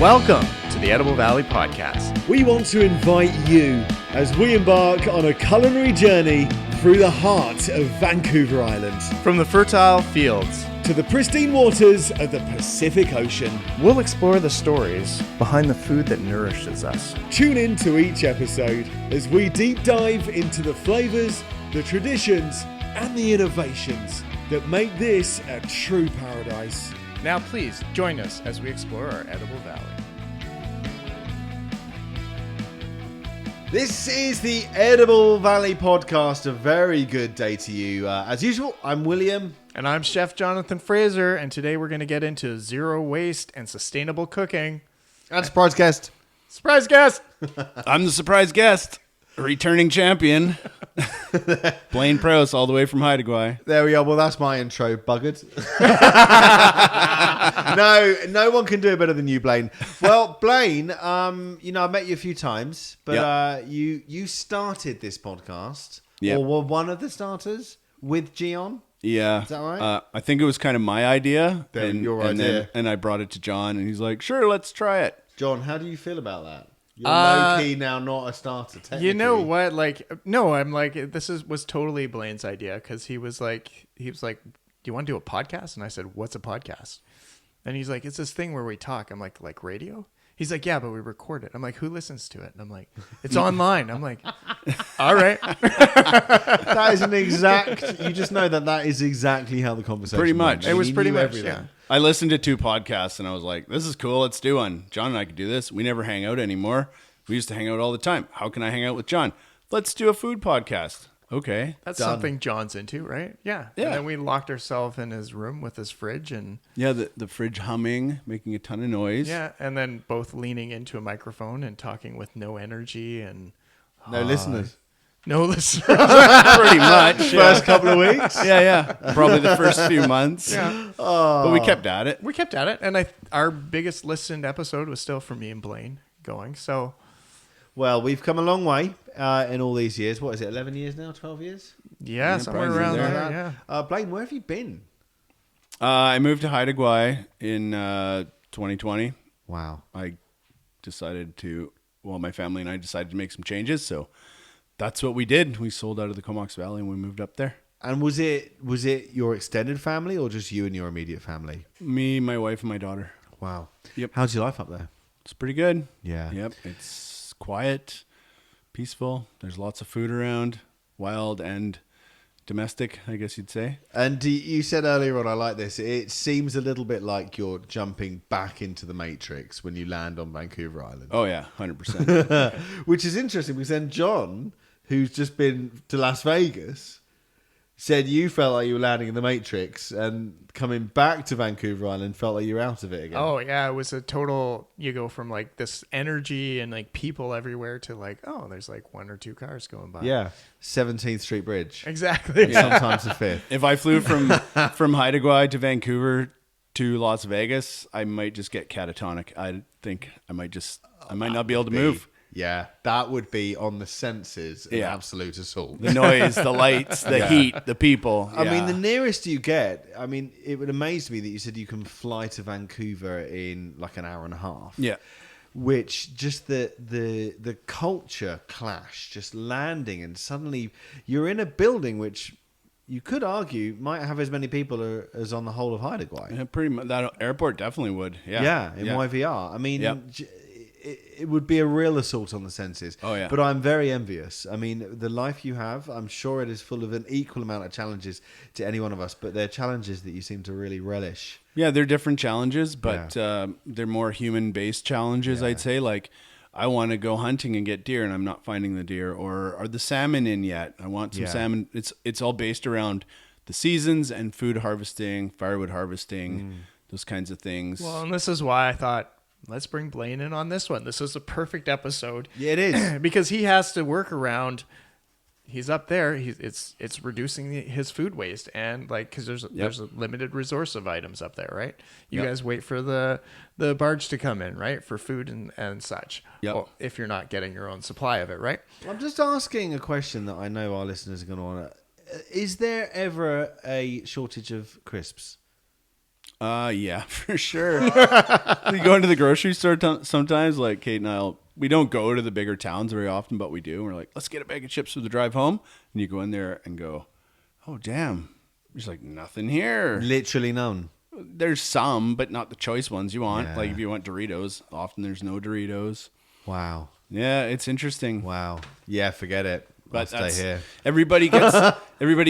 Welcome to the Edible Valley Podcast. We want to invite you as we embark on a culinary journey through the heart of Vancouver Island From the fertile fields, to the pristine waters of the Pacific Ocean. we'll explore the stories behind the food that nourishes us. Tune in to each episode as we deep dive into the flavors, the traditions, and the innovations that make this a true paradise. Now please join us as we explore our Edible Valley. This is the Edible Valley Podcast. A very good day to you. As usual, I'm William. And I'm Chef Jonathan Frazier, and today we're going to get into zero waste and sustainable cooking. And surprise guest. Surprise guest! I'm the surprise guest, returning champion, Blayne Prowse, all the way from Haida Gwaii. There we are. Well, that's my intro, buggered. No one can do it better than you, Blayne. Well, Blayne, I've met you a few times, but you started this podcast, or were one of the starters with Gian. Yeah. Is that right? I think it was kind of my idea. Your and idea. And I brought it to John, and he's like, sure, let's try it. John, how do you feel about that? You're low-key now not a starter, technically. You know what? I'm like, was totally Blaine's idea, because he was like, do you want to do a podcast? And I said, what's a podcast? And he's like, it's this thing where we talk. I'm like radio? He's like, yeah, but we record it. I'm like, who listens to it? And I'm like, it's online. I'm like, all right. That is an exact, you just know that is exactly how the conversation Pretty much. went. It was You pretty knew much, everything. yeah. I listened to 2 podcasts, and I was like, this is cool. Let's do one. John and I could do this. We never hang out anymore. We used to hang out all the time. How can I hang out with John? Let's do a food podcast. Okay. That's Done. something John's into, right? Yeah. Yeah. And then we locked ourselves in his room with his fridge and Yeah, the fridge humming, making a ton of noise. yeah, and then both leaning into a microphone and talking with no energy and No listeners. no listeners. Pretty much. First couple of weeks. Yeah. Probably the first few months. Yeah. But we kept at it. We kept at it, and our biggest listened episode was still from me and Blayne going. So Well, we've come a long way in all these years. What is it, 11 years now, 12 years? yeah, somewhere probably around there. there. Yeah. Blayne, where have you been? I moved to Haida Gwaii in 2020. Wow. I decided my family and I decided to make some changes. So that's what we did. We sold out of the Comox Valley and we moved up there. And was it your extended family or just you and your immediate family? Me, my wife, and my daughter. Wow. Yep. How's your life up there? It's pretty good. Yeah. Yep. It's quiet, peaceful. There's lots of food around, wild and domestic, I guess you'd say. And you said earlier on, I like this, it seems a little bit like you're jumping back into the Matrix when you land on Vancouver Island. Oh, yeah, 100%. Which is interesting because then John, who's just been to Las Vegas, said you felt like you were landing in the Matrix and coming back to Vancouver Island felt like you were out of it again. Oh yeah, it was a total. You go from like this energy and like people everywhere to like, oh, there's like 1 or 2 cars going by. Yeah. 17th Street Bridge. Exactly. Sometimes the 5th. If I flew from Haida Gwaii to Vancouver to Las Vegas, I might just get catatonic. I think I might not be able to move. Yeah, that would be on the senses an Yeah. absolute assault. The noise, the lights, the heat, the people. I mean, Yeah. the nearest you get, it would amaze me that you said you can fly to Vancouver in like an hour and a half. Yeah. Which just the culture clash, just landing and suddenly you're in a building which you could argue might have as many people as on the whole of Haida Gwaii. Yeah, pretty much. That airport definitely would. Yeah. In YVR. I mean, Yep. it would be a real assault on the senses. Oh, yeah. But I'm very envious. I mean, the life you have, I'm sure it is full of an equal amount of challenges to any one of us, but they're challenges that you seem to really relish. Yeah, they're different challenges, but they're more human-based challenges, I'd say. Like, I want to go hunting and get deer, and I'm not finding the deer. Or are the salmon in yet? I want some salmon. It's all based around the seasons and food harvesting, firewood harvesting, those kinds of things. Well, and this is why I thought, let's bring Blayne in on this one. This is a perfect episode. Yeah, it is. Because he has to work around. He's up there. It's reducing his food waste, and like because there's a limited resource of items up there, right? You guys wait for the barge to come in, right, for food and such. Yep. Well, if you're not getting your own supply of it, right? I'm just asking a question that I know our listeners are going to want to. Is there ever a shortage of crisps? Yeah, for sure. We go into the grocery store sometimes, like Kate and we don't go to the bigger towns very often, but we do. We're like, let's get a bag of chips for the drive home. And you go in there and go, oh, damn. There's like nothing here. Literally none. There's some, but not the choice ones you want. Yeah. Like if you want Doritos, often there's no Doritos. Wow. Yeah, it's interesting. Wow. Yeah, forget it. But I'll stay here. Everybody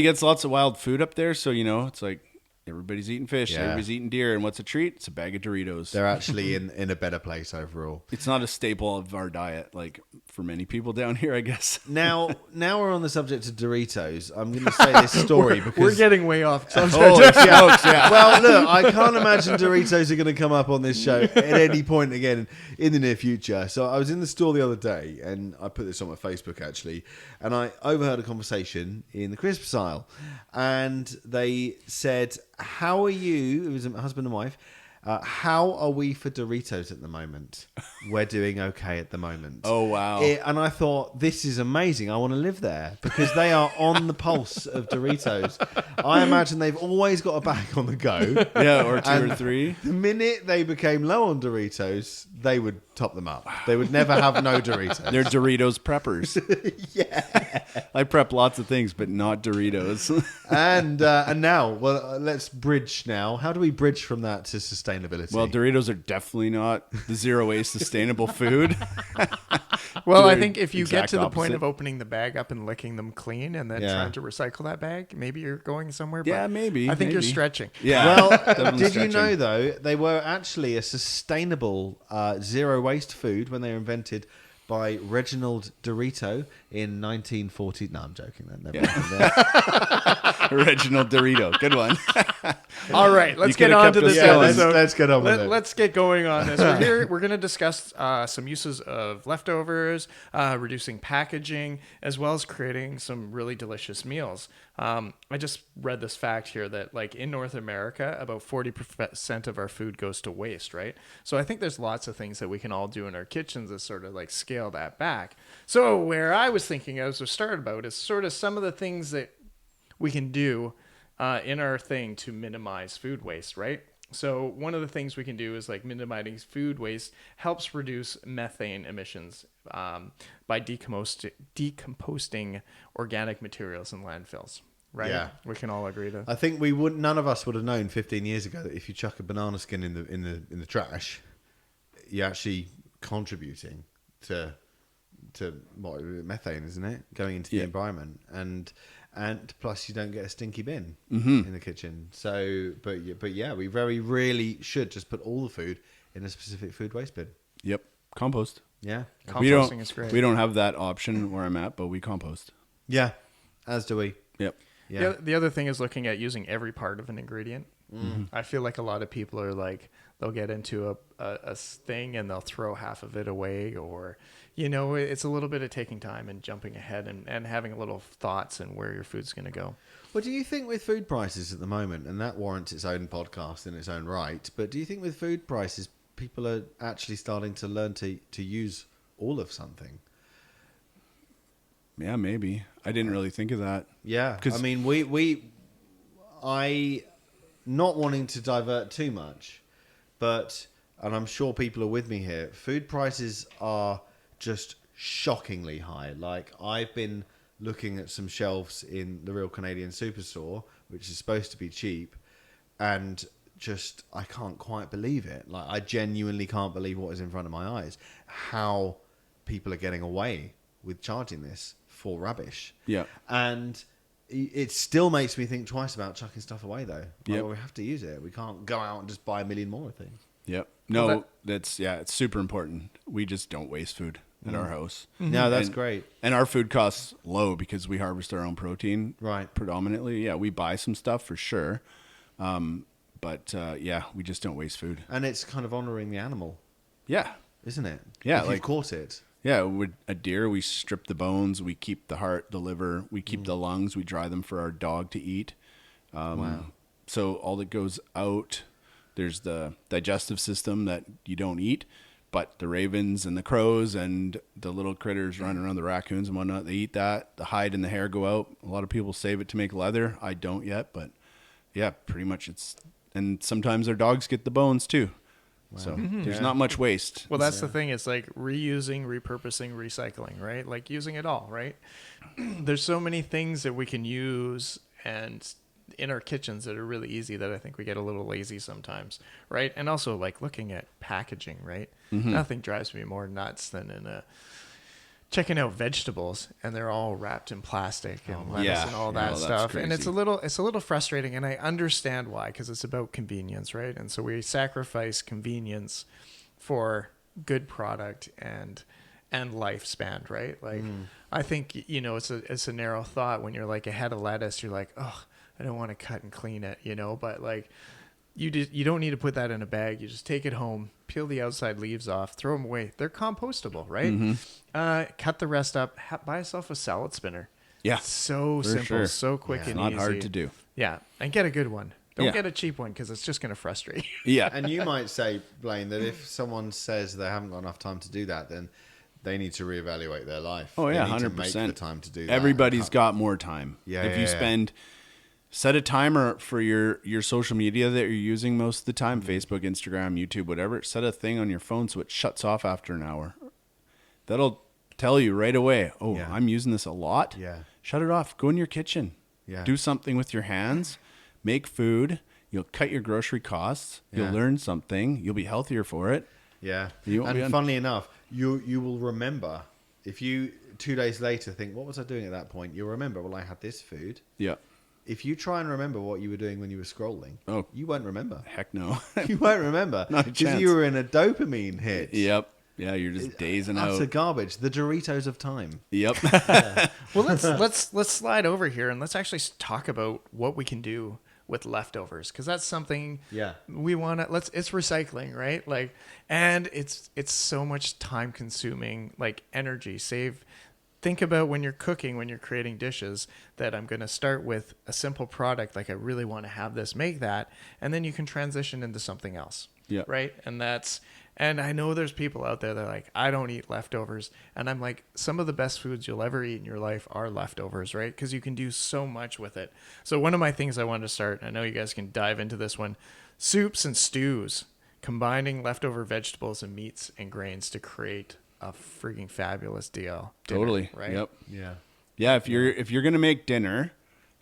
gets lots of wild food up there, so it's like everybody's eating fish, Yeah. everybody's eating deer, and what's a treat? It's a bag of Doritos. They're actually in a better place overall. It's not a staple of our diet, like for many people down here, I guess. Now we're on the subject of Doritos. I'm going to say this story because We're getting way off subject. Holy smokes, yeah. Well, look, I can't imagine Doritos are going to come up on this show at any point again in the near future. So I was in the store the other day, and I put this on my Facebook actually, and I overheard a conversation in the crisps aisle, and they said, "How are you?" It was a husband and wife. How are we for Doritos at the moment? We're doing okay at the moment. Oh, wow. And I thought, this is amazing. I want to live there because they are on the pulse of Doritos. I imagine they've always got a bag on the go. Yeah, or two or three. The minute they became low on Doritos, they would top them up. They would never have no Doritos. They're Doritos preppers. Yeah. I prep lots of things, but not Doritos. And now, well, let's bridge now. How do we bridge from that to sustainability? Well, Doritos are definitely not the zero waste sustainable food. Well, I They're think if you get exact to the point opposite. of opening the bag up and licking them clean and then Yeah. trying to recycle that bag, maybe you're going somewhere. Yeah, but maybe, I think you're maybe. stretching. Yeah. Well, definitely did you stretching. know, though, they were actually a sustainable zero waste food when they were invented by Reginald Dorito in 1940. No, I'm joking. That never happened there. Reginald Dorito. Good one. All right, let's You get could've on kept to us this Yeah, going. episode. let's get on with it. Let's get going on this. We're here. We're going to discuss some uses of leftovers, reducing packaging, as well as creating some really delicious meals. I just read this fact here that, like, in North America, about 40% of our food goes to waste, right? So I think there's lots of things that we can all do in our kitchens to sort of like scale that back. So where I was thinking as we started about is sort of some of the things that we can do in our thing to minimize food waste, right? So one of the things we can do is like minimizing food waste helps reduce methane emissions by decomposting organic materials in landfills, right? Yeah. We can all agree to. I think none of us would have known 15 years ago that if you chuck a banana skin in the trash, you're actually contributing to what, methane, isn't it? Going into the Yeah. environment, and plus you don't get a stinky bin in the kitchen. So, but yeah, we very really should just put all the food in a specific food waste bin. Yep. Compost. Yeah, Composting is great. We don't have that option where I'm at, but we compost. yeah, as do we. Yep. Yeah, The other thing is looking at using every part of an ingredient. I feel like a lot of people are like, they'll get into a thing and they'll throw half of it away, or, it's a little bit of taking time and jumping ahead and having a little thoughts and where your food's going to go. What do you think with food prices at the moment? And that warrants its own podcast in its own right. But do you think with food prices, people are actually starting to learn to use all of something? Yeah, maybe. I didn't really think of that. Yeah, 'Cause- I mean, I not wanting to divert too much, but, and I'm sure people are with me here, food prices are just shockingly high. Like, I've been looking at some shelves in the Real Canadian Superstore, which is supposed to be cheap, and just, I can't quite believe it. Like, I genuinely can't believe what is in front of my eyes. How people are getting away with charging this for rubbish. Yeah. And it still makes me think twice about chucking stuff away, though. Yep. Well, we have to use it. We can't go out and just buy a million more things. Yep. No, Well, it's super important. We just don't waste food at our house. No, that's And- great. And our food costs low because we harvest our own protein. Right. Predominantly. Yeah, we buy some stuff for sure. But yeah, we just don't waste food. And it's kind of honoring the animal, Yeah. isn't it? Yeah, If like- you've caught it. Yeah, with a deer, we strip the bones, we keep the heart, the liver, we keep the lungs, we dry them for our dog to eat. Wow. So all that goes out, there's the digestive system that you don't eat, but the ravens and the crows and the little critters running around, the raccoons and whatnot, they eat that. The hide and the hair go out. A lot of people save it to make leather. I don't yet, but yeah, pretty much it's and sometimes our dogs get the bones too. So there's not much waste. Well, that's the thing. It's like reusing, repurposing, recycling, right? Like using it all, right? There's so many things that we can use and in our kitchens that are really easy that I think we get a little lazy sometimes, right? And also like looking at packaging, right? Nothing drives me more nuts than checking out vegetables and they're all wrapped in plastic and lettuce and all that stuff. And it's a little frustrating, and I understand why, because it's about convenience, right? And so we sacrifice convenience for good product and lifespan, right? Like I think, you know, it's a narrow thought when you're like a head of lettuce, you're like, oh, I don't want to cut and clean it, you know, but like you don't need to put that in a bag. You just take it home, peel the outside leaves off, throw them away. They're compostable, right? Cut the rest up, buy yourself a salad spinner. Yeah. It's so simple, so quick and not easy. hard to do. Yeah. And get a good one. Don't get a cheap one because it's just going to frustrate you. Yeah. And you might say, Blayne, that if someone says they haven't got enough time to do that, then they need to reevaluate their life. Oh, yeah, they need 100%. to make the time to do that. Everybody's got more time. Yeah, if you spend... Set a timer for your social media that you're using most of the time, Facebook, Instagram, YouTube, whatever. Set a thing on your phone so it shuts off after an hour. That'll tell you right away, I'm using this a lot. Yeah. Shut it off. Go in your kitchen. Yeah. Do something with your hands. Make food. You'll cut your grocery costs. You'll learn something. You'll be healthier for it. Yeah. You won't be And funnily enough, you will remember, if you 2 days later think, what was I doing at that point? You'll remember, well, I had this food. Yeah. If you try and remember what you were doing when you were scrolling, you won't remember. Heck no. You won't remember. Not a Because chance. you were in a dopamine hit. Yep. Yeah, you're just dazing out. Utter garbage. The Doritos of time. Yep. Well, let's slide over here and let's actually talk about what we can do with leftovers, because that's something we want to it's recycling, right? Like, and it's so much time consuming, like energy save. Think about when you're cooking, when you're creating dishes, that I'm going to start with a simple product, like I really want to have this, make that, and then you can transition into something else. Yeah. Right. And I know there's people out there that are like, I don't eat leftovers. And I'm like, some of the best foods you'll ever eat in your life are leftovers, right? Because you can do so much with it. So one of my things I wanted to start, I know you guys can dive into this one, soups and stews, combining leftover vegetables and meats and grains to create a freaking fabulous deal. Totally. Right. Yep. Yeah. Yeah. If you're gonna make dinner,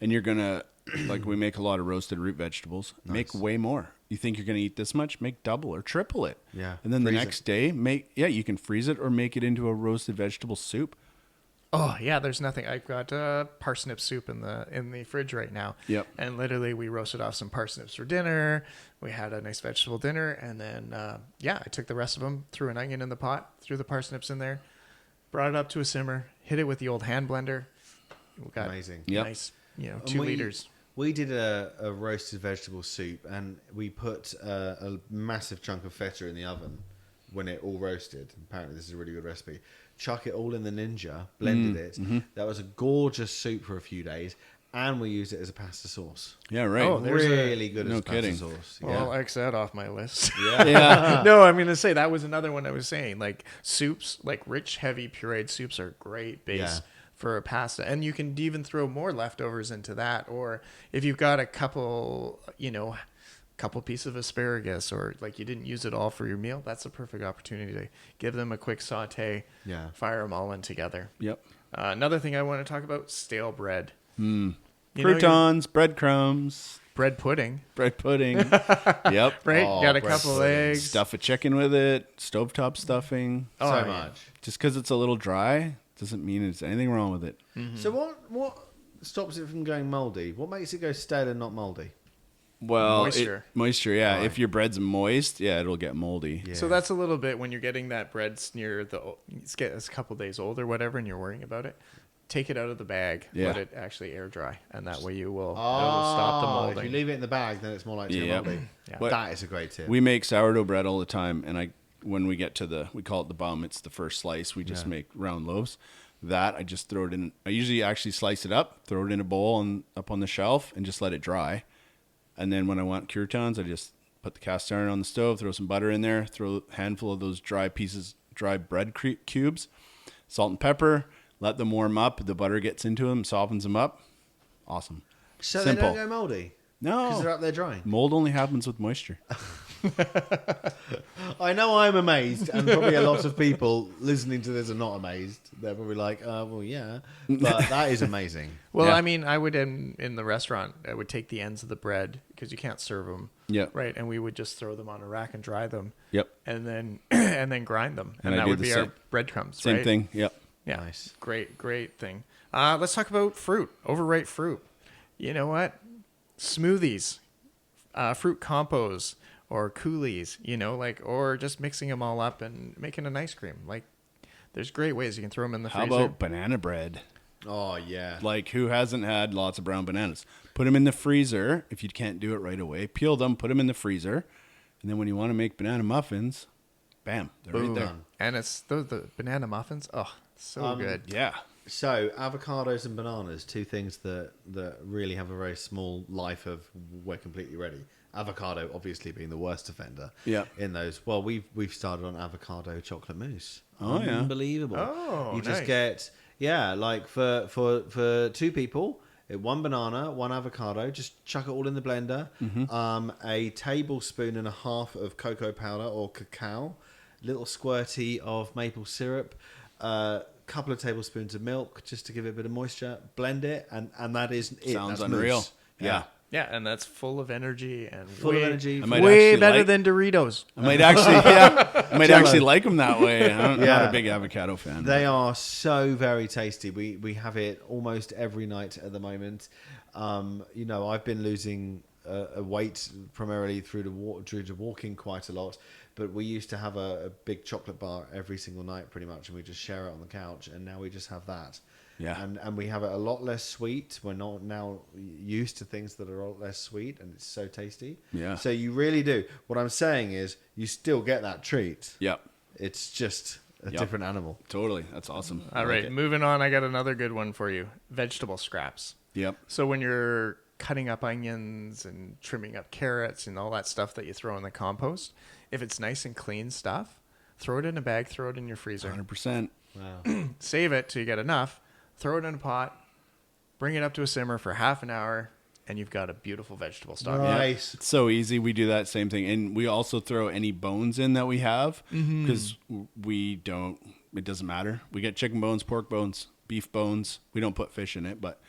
and you're gonna like we make a lot of roasted root vegetables, make way more. You think you're gonna eat this much? Make double or triple it. Yeah. And then the Freeze next day, you can freeze it or make it into a roasted vegetable soup. Oh yeah, there's nothing. I've got parsnip soup in the fridge right now. Yep. And literally, we roasted off some parsnips for dinner. We had a nice vegetable dinner, and then I took the rest of them, threw an onion in the pot, threw the parsnips in there, brought it up to a simmer, hit it with the old hand blender. We got Amazing. nice, 2 liters. We did a roasted vegetable soup, and we put a massive chunk of feta in the oven when it all roasted. Apparently, this is a really good recipe. Chuck it all in the Ninja, blended it. Mm-hmm. That was a gorgeous soup for a few days, and we used it as a pasta sauce. Yeah, right. Oh, there's Really good no as pasta kidding. sauce. Well, I'll X that off my list. Yeah. No, I'm going to say that was another one I was saying. Like soups, like rich, heavy, pureed soups are great base for a pasta. And you can even throw more leftovers into that. Or if you've got a couple pieces of asparagus, or like you didn't use it all for your meal, that's a perfect opportunity to give them a quick saute, fire them all in together. Yep. Another thing I want to talk about, stale bread. Croutons, breadcrumbs, Bread pudding. bread pudding. Yep. Right? Oh, Got a bread couple pudding. eggs. Stuff a chicken with it. Stovetop stuffing. So Oh, yeah. much. Just because it's a little dry doesn't mean there's anything wrong with it. So what stops it from going moldy? What makes it go stale and not moldy? Well, Moisture. Moisture, yeah. Right. If your bread's moist, it'll get moldy. Yeah. So that's a little bit when you're getting that bread near it's a couple days old or whatever, and you're worrying about it. Take it out of the bag, let it actually air dry, and that way it will stop the molding. If you leave it in the bag, then it's more likely to Yep. moldy. Yeah. But That is a great tip. we make sourdough bread all the time, and when we get to we call it the bum, it's the first slice. We just make round loaves. That I just throw it in. I usually actually slice it up, throw it in a bowl and up on the shelf, and just let it dry. And then when I want croutons, I just put the cast iron on the stove, throw some butter in there, throw a handful of those dry bread cubes, salt and pepper, let them warm up. The butter gets into them, softens them up. Awesome. So Simple. they don't go moldy? Because they're No. up there drying. Mold only happens with moisture. I know I'm amazed, and probably a lot of people listening to this are not amazed. They're probably like, well, yeah. But that is amazing. Well, Yeah. I mean, I would in the restaurant, I would take the ends of the bread because you can't serve them. Yep. Right, and we would just throw them on a rack and dry them. Yep. And then and then grind them, And and I that do would the be same. our breadcrumbs. Same right? thing. Yep. Yeah. Nice. Great thing. Let's talk about fruit. Overripe fruit. You know what? Smoothies, fruit compos, or coulis. Or just mixing them all up and making an ice cream. Like, there's great ways you can throw them in the How freezer. about banana bread? Oh, yeah. Like, who hasn't had lots of brown bananas? Put them in the freezer if you can't do it right away. Peel them, put them in the freezer, and then when you want to make banana muffins, bam, they're right there. Done. And it's the banana muffins. Oh, so good. Yeah. So, avocados and bananas, two things that really have a very small life of we're completely ready. Avocado, obviously, being the worst offender. Yeah. In those, well, we've started on avocado chocolate mousse. Oh, yeah. Unbelievable. Oh, you just nice. get like for two people, one banana, one avocado. Just chuck it all in the blender. A tablespoon and a half of cocoa powder or cacao, little squirty of maple syrup. Couple of tablespoons of milk just to give it a bit of moisture. Blend it, and that is it. Sounds That's unreal. mousse. Yeah. Yeah, and that's full of energy and Full of energy. I might way actually better like- than Doritos. I might actually, I might Jello. actually like them that way. I'm not Yeah. a big avocado fan. They are so very tasty. We have it almost every night at the moment. I've been losing a weight primarily through to walking quite a lot, but we used to have a big chocolate bar every single night pretty much, and we just share it on the couch, and now we just have that. Yeah. And we have it a lot less sweet. We're not now used to things that are a lot less sweet, and it's so tasty. Yeah. So you really do. What I'm saying is you still get that treat. Yep. It's just a Yep. different animal. Totally. That's awesome. I All like right, it. moving on. I got another good one for you. Vegetable scraps. Yep. So when you're cutting up onions and trimming up carrots and all that stuff that you throw in the compost, if it's nice and clean stuff, throw it in a bag, throw it in your freezer. 100%. Wow. Save it till you get enough, throw it in a pot, bring it up to a simmer for half an hour, and you've got a beautiful vegetable stock. Nice. It's so easy. We do that same thing. And we also throw any bones in that we have because it doesn't matter. We get chicken bones, pork bones, beef bones. We don't put fish in it, but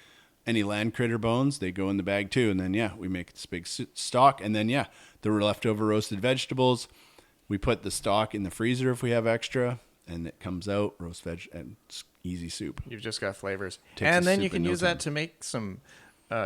any land critter bones, they go in the bag too. And then, we make this big stock. And then, the leftover roasted vegetables, we put the stock in the freezer if we have extra, and it comes out roast veg and it's easy soup. You've just got flavors. Takes And a then soup you can in no use time. that to make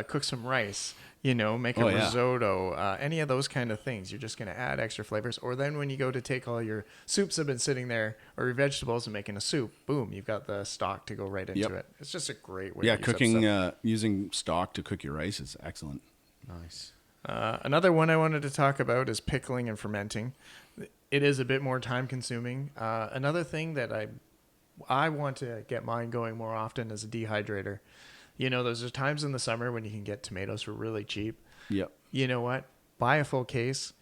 cook some rice, make a Oh, yeah. risotto, any of those kind of things. You're just going to add extra flavors. Or then when you go to take all your soups that have been sitting there or your vegetables and making a soup, boom, you've got the stock to go right into Yep. it. It's just a great way Yeah, to use up cooking, stuff. using stock to cook your rice is excellent. Nice. Another one I wanted to talk about is pickling and fermenting. It is a bit more time consuming. Another thing that I want to get mine going more often is a dehydrator. There's times in the summer when you can get tomatoes for really cheap. Yep. You know what? Buy a full case.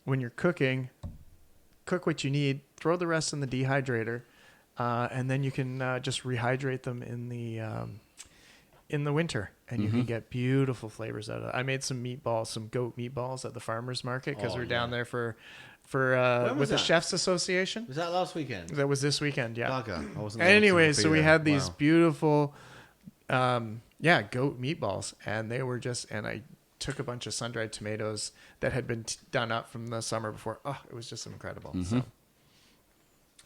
When you're cooking, cook what you need. Throw the rest in the dehydrator, and then you can just rehydrate them in the winter, and you can get beautiful flavors out of it. I made some goat meatballs at the farmers market because we're down there for was with the that? Chefs Association. Was that last weekend? That was this weekend, yeah. Bugger. I wasn't able to Anyways, be so we there. had these Wow. beautiful, goat meatballs, and they were and I took a bunch of sun-dried tomatoes that had been done up from the summer before. Oh, it was just incredible. So,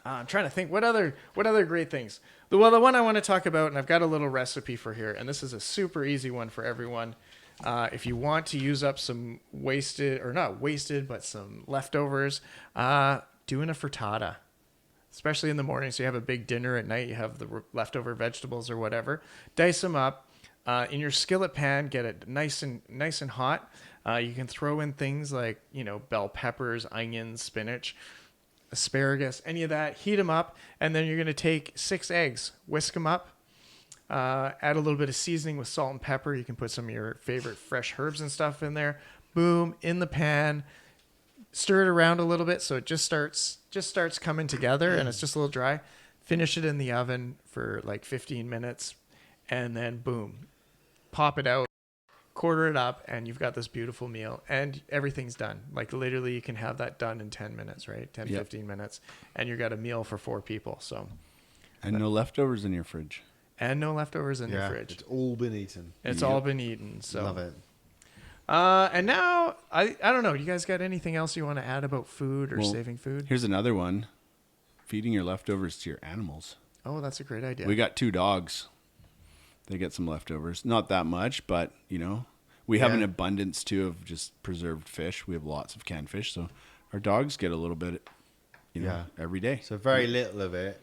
I'm trying to think what other great things. The one I want to talk about, and I've got a little recipe for here, and this is a super easy one for everyone. If you want to use up some not wasted, but some leftovers, doing a frittata. Especially in the morning, so you have a big dinner at night, you have the leftover vegetables or whatever. Dice them up in your skillet pan. Get it nice and hot. You can throw in things like bell peppers, onions, spinach, asparagus, any of that. Heat them up, and then you're going to take 6 eggs, whisk them up, add a little bit of seasoning with salt and pepper. You can put some of your favorite fresh herbs and stuff in there. Boom, in the pan. Stir it around a little bit so it just starts coming together and it's just a little dry. Finish it in the oven for like 15 minutes, and then boom, pop it out. quarter it up, and you've got this beautiful meal, and everything's done. Like literally you can have that done in 10 minutes, right? 10, 15 minutes, and you've got a meal for 4 people. So, and no leftovers in your fridge. And no leftovers in your fridge. It's all been eaten. It's all been eaten. So Love it. And now I don't know. You guys got anything else you want to add about food or saving food? Here's another one: feeding your leftovers to your animals. Oh, that's a great idea. We got 2 dogs. They get some leftovers. Not that much, but, we have an abundance, too, of just preserved fish. We have lots of canned fish, so our dogs get a little bit, every day. So very little of it,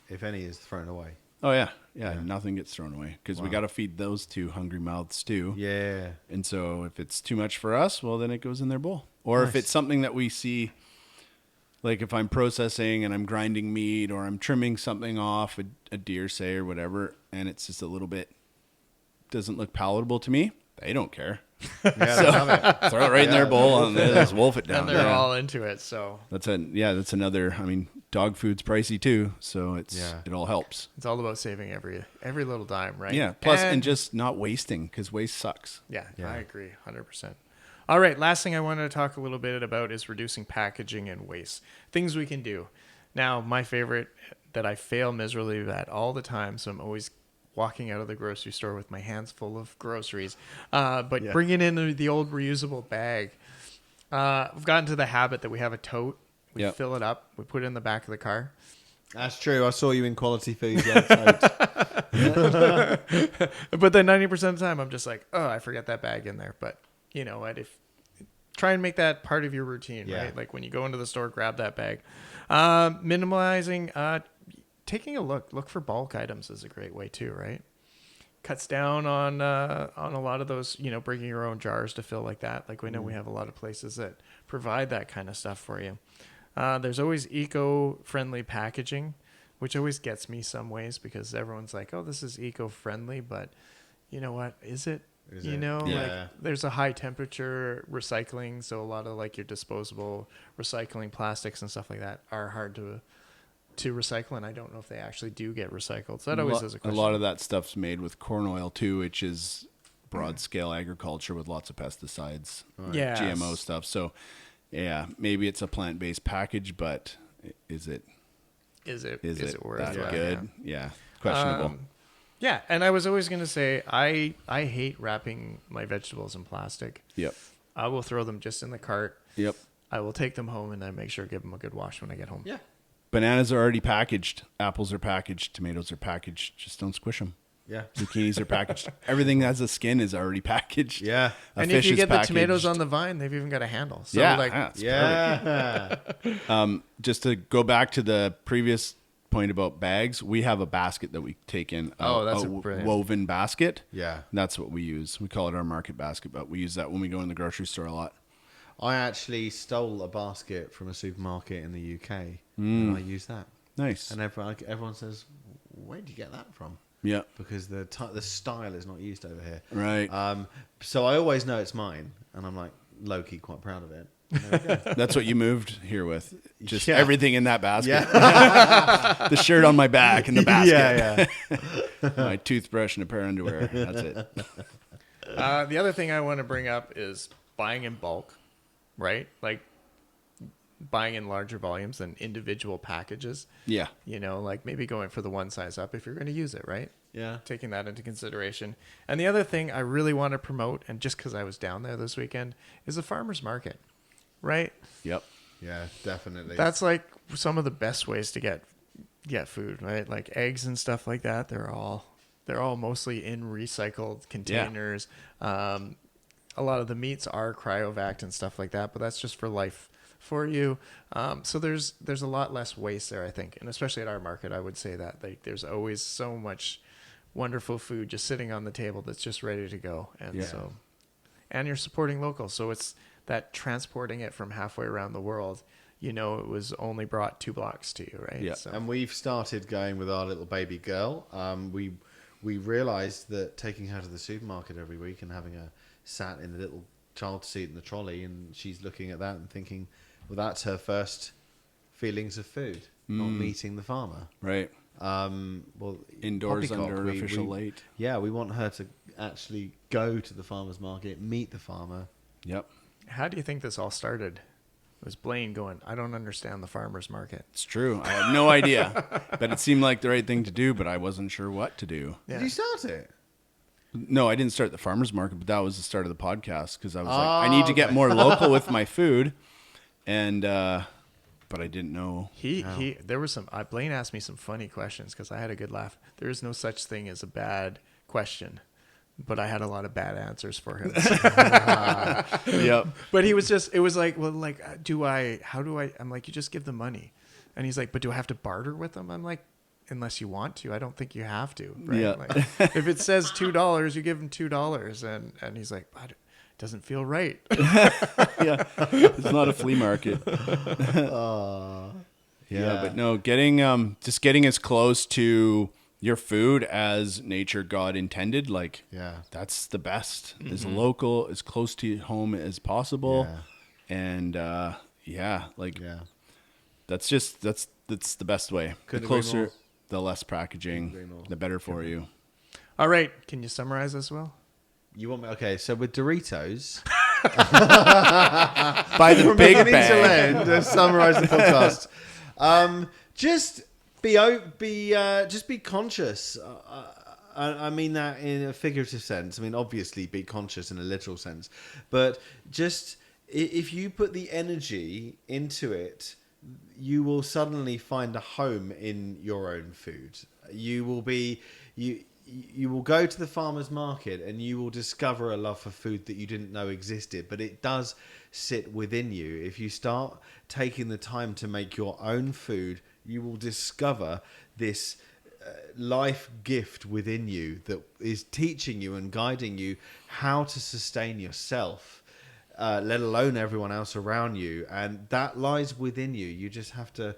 if any, is thrown away. Oh, yeah. Yeah, nothing gets thrown away because we got to feed those 2 hungry mouths, too. Yeah. And so if it's too much for us, well, then it goes in their bowl. Or if it's something that we see, like if I'm processing and I'm grinding meat or I'm trimming something off a deer, say, or whatever, and it's just a little bit doesn't look palatable to me, they don't care. Yeah, So throw it right in their bowl and they just wolf it down. And they're all into it. So that's another. I mean, dog food's pricey too, so it all helps. it's all about saving every little dime, right? Yeah. Plus, and just not wasting because waste sucks. Yeah, I agree, 100%. All right, last thing I wanted to talk a little bit about is reducing packaging and waste. Things we can do. Now, my favorite that I fail miserably at all the time, so I'm always walking out of the grocery store with my hands full of groceries, but bringing in the old reusable bag. We've gotten to the habit that we have a tote. We fill it up. We put it in the back of the car. That's true. I saw you in Quality Foods. Yeah, But then 90% of the time, I'm just like, oh, I forget that bag in there. But you know what? Try and make that part of your routine, right? Like when you go into the store, grab that bag. Minimalizing, taking a look for bulk items is a great way too, right? Cuts down on a lot of those, bringing your own jars to fill like that. Like we know we have a lot of places that provide that kind of stuff for you. There's always eco-friendly packaging, which always gets me some ways because everyone's like, oh, this is eco-friendly, but you know what? Is it? Like there's a high temperature recycling, so a lot of like your disposable recycling plastics and stuff like that are hard to recycle, and I don't know if they actually do get recycled. So that always is a question. A lot of that stuff's made with corn oil too, which is broad scale agriculture with lots of pesticides, GMO stuff. So maybe it's a plant-based package, but is it worth that good? Yeah, questionable. Yeah, and I was always going to say I hate wrapping my vegetables in plastic. Yep. I will throw them just in the cart. Yep. I will take them home and then make sure to give them a good wash when I get home. Yeah. Bananas are already packaged. Apples are packaged. Tomatoes are packaged. Just don't squish them. Yeah. Zucchinis are packaged. Everything that has a skin is already packaged. Yeah. And if you get the tomatoes on the vine, they've even got a handle. So just to go back to the previous point about bags, we have a basket that we take in. That's a brilliant woven basket. Yeah. That's what we use. We call it our market basket, but we use that when we go in the grocery store a lot. I actually stole a basket from a supermarket in the UK, and I use that. Nice. And everyone says, "Where did you get that from?" Yeah, because the style is not used over here. Right. So I always know it's mine, and I'm like low-key quite proud of it. There we go. That's what you moved here with. Just everything in that basket. Yeah. The shirt on my back and the basket. Yeah. My toothbrush and a pair of underwear. That's it. The other thing I want to bring up is buying in bulk, right? Like buying in larger volumes than individual packages. Yeah. Like maybe going for the one size up if you're going to use it, right? Yeah. Taking that into consideration. And the other thing I really want to promote, and just because I was down there this weekend, is the farmer's market, right? Yep. Yeah, definitely. That's like some of the best ways to get food, right? Like eggs and stuff like that. They're all mostly in recycled containers. Yeah. A lot of the meats are cryovac and stuff like that, but that's just for life for you. So there's a lot less waste there, I think. And especially at our market, I would say that like there's always so much wonderful food just sitting on the table that's just ready to go. And and you're supporting local. So it's that transporting it from halfway around the world, it was only brought 2 blocks to you, right? Yeah. So. And we've started going with our little baby girl. We realized that taking her to the supermarket every week and having her sat in the little child seat in the trolley, and she's looking at that and thinking, well, that's her first feelings of food, not meeting the farmer. Right. Well, Indoors poppycock, under artificial light. Yeah, we want her to actually go to the farmer's market, meet the farmer. Yep. How do you think this all started? It was Blayne going, I don't understand the farmer's market. It's true. I had no idea, but it seemed like the right thing to do, but I wasn't sure what to do. Yeah. Did you start it? No, I didn't start the farmer's market, but that was the start of the podcast because I was like, I need to get more local with my food. And, but I didn't know. There was some, Blayne asked me some funny questions because I had a good laugh. There is no such thing as a bad question, but I had a lot of bad answers for him. Yep. But it was like, well, like, I'm like, you just give them money. And he's like, but do I have to barter with them? I'm like, unless you want to, I don't think you have to. Right? Yeah. Like, if it says $2, you give them $2. And he's like, but it doesn't feel right. Yeah. It's not a flea market. Yeah, But no, getting as close to your food as nature God intended, like that's the best. As local, as close to home as possible. And that's the best way. Couldn't The agree closer, more. the less packaging, the better for you. All right. Can you summarize this, Will? You want me? Okay, so with Doritos, By the big beginning to bag. end, to summarize the podcast, just be conscious. I mean that in a figurative sense. I mean, obviously, be conscious in a literal sense, but just if you put the energy into it, you will suddenly find a home in your own food. You will go to the farmer's market and you will discover a love for food that you didn't know existed, but it does sit within you. If you start taking the time to make your own food, you will discover this life gift within you that is teaching you and guiding you how to sustain yourself, let alone everyone else around you. And that lies within you. You just have to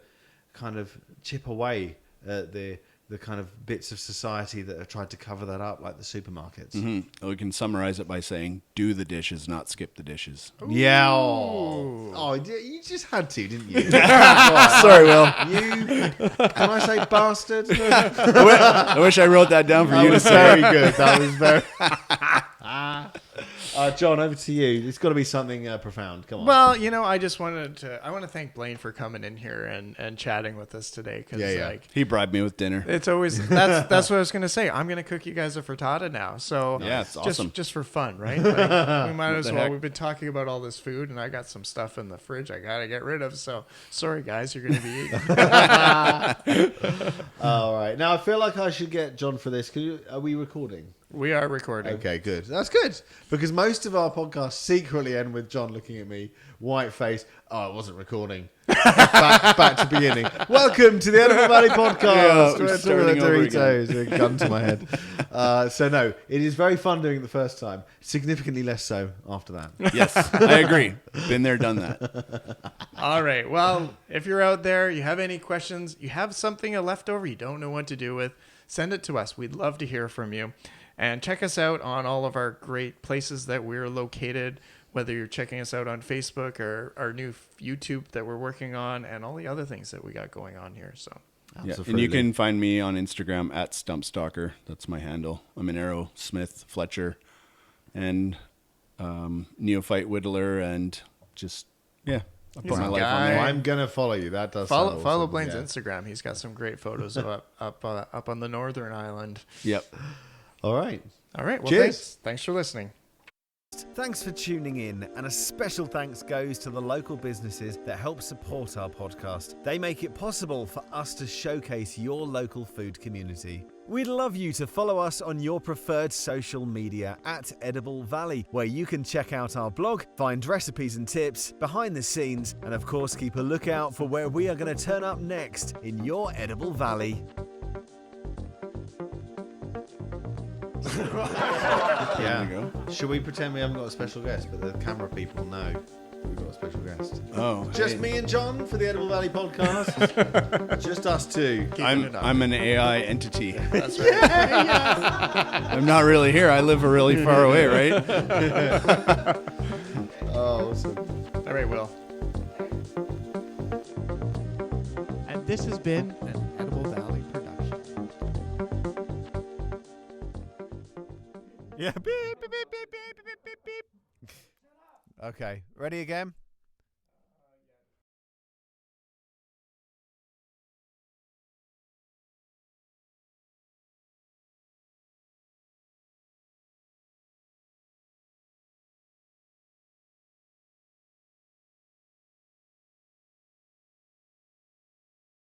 kind of chip away at the kind of bits of society that have tried to cover that up, like the supermarkets. Mm-hmm. We can summarize it by saying, do the dishes, not skip the dishes. Yeah. Oh, you just had to, didn't you? Sorry, Will. Can I say bastard? I wish I wrote that down for you to say. Very good. That was very... John, over to you. It's got to be something profound. Come on. Well, I just want to thank Blayne for coming in here and chatting with us today. Cause like He bribed me with dinner. it's always, that's what I was going to say. I'm going to cook you guys a frittata now. So Yeah, it's awesome. Just for fun, right? Like, we might as the well. heck? We've been talking about all this food and I got some stuff in the fridge I got to get rid of. So sorry guys, you're going to be eating. All right. Now, I feel like I should get John for this. Are we recording? We are recording. Okay, good. That's good. Because most of our podcasts secretly end with John looking at me, white face. Oh, I wasn't recording. back to beginning. Welcome to the Edible Valley podcast. Yeah, We're starting talking over about Doritos. A gun to my head. So no, it is very fun doing it the first time. Significantly less so after that. Yes, I agree. Been there, done that. All right. Well, if you're out there, you have any questions, you have something left over you don't know what to do with, send it to us. We'd love to hear from you. And check us out on all of our great places that we're located, whether you're checking us out on Facebook or our new YouTube that we're working on and all the other things that we got going on here. So, Yeah. And you can find me on Instagram at Stumpstalker. That's my handle. I'm an Aerosmith Fletcher and neophyte whittler and just, I put my life on there. I'm going to follow you. That does follow awesome. Blayne's Instagram. He's got some great photos of up on the Northern Island. Yep. All right. Well, Cheers. Thanks for listening. Thanks for tuning in, and a special thanks goes to the local businesses that help support our podcast. They make it possible for us to showcase your local food community. We'd love you to follow us on your preferred social media at Edible Valley, where you can check out our blog, find recipes and tips, behind the scenes, and of course keep a lookout for where we are going to turn up next in your Edible Valley. Yeah. There you go. Should we pretend we haven't got a special guest, but the camera people know that we've got a special guest? Oh, Just me and John for the Edible Valley podcast. Just us two. I'm an AI entity. That's right. I'm not really here. I live really far away, right? Oh, awesome. All right, Will. And this has been an Edible Valley production. Yeah. Beep, beep, beep, beep, beep, beep, beep, beep. Okay. Ready again?